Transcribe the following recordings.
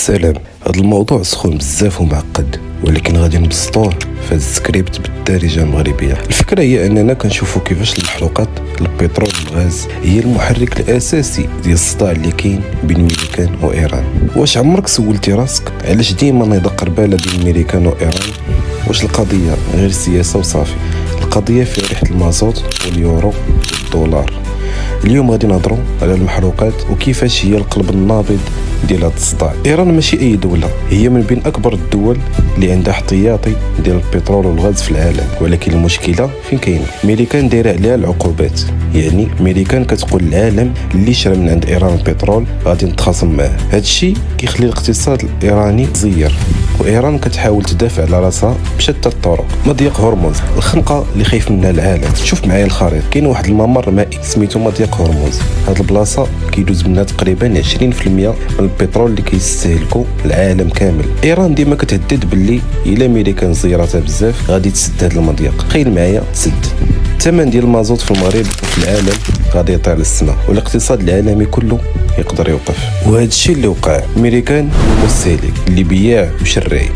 سلام. هذا الموضوع سخون بزاف ومعقد، ولكن غادي نبسطوه في هذا السكريبت بالدارجه المغربيه. الفكره هي اننا كنشوفوا كيفاش المحروقات البترول والغاز هي المحرك الاساسي ديال الصداع اللي كاين بين الميريكان وايران. واش عمرك سولتي راسك علاش ديما نايضه قرباله بين الميريكان وايران؟ واش القضيه غير سياسه وصافي؟ القضيه في ريحه المازوت واليورو والدولار. اليوم غادي نهضروا على المحروقات وكيفاش هي القلب النابض ديال هذا الصداع. ايران ماشي اي دوله، هي من بين اكبر الدول اللي عندها احتياطي ديال البترول والغاز في العالم، ولكن المشكله فين كاينه؟ ميريكان دايره عليها العقوبات. يعني ميريكان كتقول العالم اللي شرى من عند ايران البترول غادي نتخاصم معاه. هذا الشيء كيخلي الاقتصاد الايراني زير، وايران كتحاول تدافع على راسها بشتى الطرق. مضيق هرمز، الخنقه اللي خايف منها العالم. شوف معايا الخريطه، كاين واحد الممر مائي سميتو مضيق هرمز. هاد البلاصه كيدوز منها تقريبا 20% من البترول اللي كيستهلكو العالم كامل. ايران ديما كتهدد باللي الا ميريكان زيراتها بزاف غادي تسد هذا المضيق. تخيل معايا تسد. الثمن ديال المازوت في المغرب وفي العالم غادي يطير للسماء، والاقتصاد العالمي كله يقدر يوقف. وهذا الشيء اللي وقع. ميريكان هو السالك اللي بياع وشراي.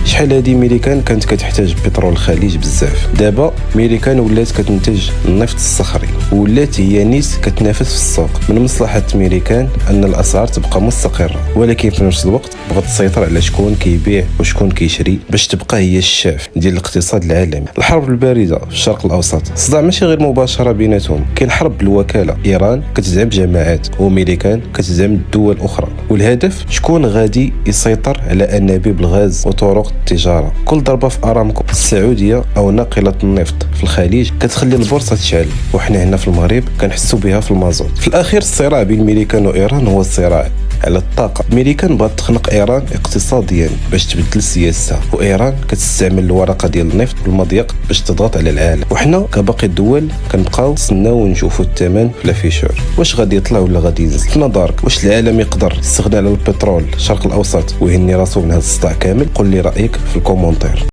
شحال هادي ميريكان كانت كتحتاج بترول الخليج بزاف، دابا ميريكان ولات كتنتج النفط الصخري ولات هي نيس كتنافس في السوق. من مصلحة ميريكان ان الاسعار تبقى مستقرة، ولكن في نفس الوقت بغات تسيطر على شكون كيبيع وشكون كيشري باش تبقى هي الشاف ديال الاقتصاد العالمي. الحرب الباردة في الشرق الاوسط، صداع ماشي غير مباشرة بيناتهم، كاين حرب بالوكالة. ايران كتدعم جماعات وميريكان كتدعم دول اخرى، والهدف شكون غادي يسيطر على انابيب الغاز وطرق التجارة. كل ضربة في أرامكو السعودية أو ناقلة النفط في الخليج كتخلي البورصة تشعل، وحنا هنا في المغرب كنحسوا بها في المازوت. في الأخير الصراع بين ميريكان وإيران هو الصراع على الطاقة. ميريكان بغات تخنق إيران اقتصاديا باش تبدل السياسة، وإيران كتستعمل الورقة ديال النفط والمضيق باش تضغط على العالم. وحنا كباقي الدول كنبقاو نستناو ونشوفوا الثمن في لافيشور، واش غادي يطلع ولا غادي ينزل. في نظرك واش العالم يقدر يستغنى على البترول الشرق الأوسط ويهني راسو من هذا الصداع كامل؟ قل لي رأيك في الكومنتير.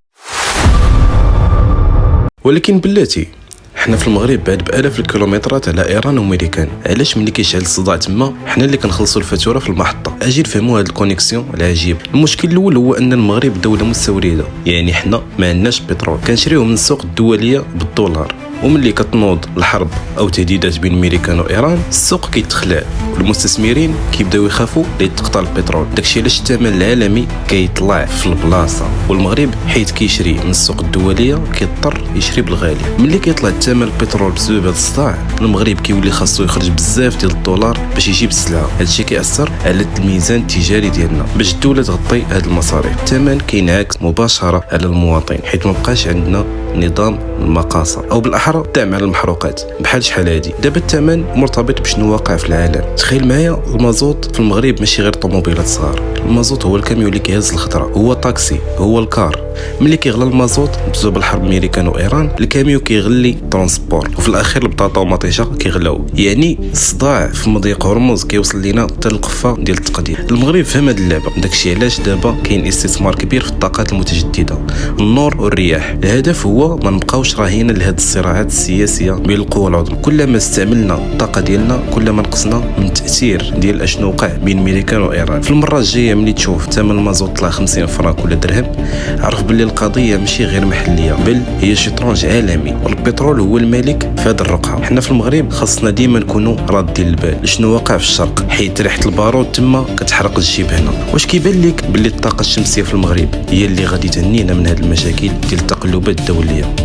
ولكن بلاتي حنا في المغرب بعد بالاف الكيلومترات على ايران وميريكان، علاش ملي كيشعل الصداع تما حنا اللي كنخلصوا الفاتوره في المحطه؟ اجي نفهموا هذا الكونيكسيون العجيب. المشكل الاول هو ان المغرب دوله مستورده، يعني حنا ما عندناش بترول، كنشريوه من السوق الدوليه بالدولار. وملي كتنوض الحرب او تهديدات بين ميريكان وايران السوق كيتخلع، والمستثمرين كيبداو يخافوا لتقطع البترول. داكشي علاش الثمن العالمي كيطلع في البلاصه، والمغرب حيت كيشري من السوق الدوليه كيضطر يشري بالغالي. ملي كيطلع الثمن البترول بسبب هذا الصداع، المغرب كيولي خاصو يخرج بزاف ديال الدولار باش يجيب السلعه. هادشي كيأثر على الميزان التجاري ديالنا باش الدوله تغطي هاد المصاريف. الثمن كينعكس مباشره على المواطن حيت ما بقاش عندنا نظام المقاصه، او بالاحرى الدعم على المحروقات. بحال شحال هادي دابا الثمن مرتبط بشنو واقع في العالم. تخيل معايا المازوت في المغرب ماشي غير طوموبيلات صغار، المازوت هو الكاميون اللي كيهز الخضره، هو طاكسي، هو الكار. ملي كيغلى المازوت بسبب الحرب ميريكان وايران الكاميون كيغلي ترونسبور، وفي الاخير البطاطا ومطيشه كيغلاو. يعني الصداع في مضيق هرمز كيوصل لينا حتى القفه ديال التقدير. المغرب فهم هاد اللعبه، داكشي علاش دابا كاين استثمار كبير في الطاقات المتجدده، النور والرياح. الهدف هو ما نبقاوش راهينا لهاد الصراعات السياسيه بين القوى العظمى. كلما استعملنا الطاقه ديالنا كلما نقصنا من التاثير ديال اشنو وقع بين ميريكان وايران. في المره الجايه ملي تشوف ثمن المازوت طلع 50 فرنك ولا درهم، عرف باللي القضيه ماشي غير محليه، بل هي شطرنج عالمي، والبترول هو الملك في هذه الرقعه. حنا في المغرب خاصنا ديما نكونوا رادين البال لشنو واقع في الشرق، حيت ريحه البارود تما كتحرق الجيب هنا. واش كيبان لك باللي الطاقه الشمسيه في المغرب هي اللي غادي تهنينا من هذه المشاكل ديال التقلبات الدوليه؟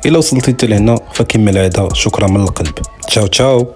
إلا وصلتي حتى لهنا فكما العادة شكرا من القلب. تشاو تشاو.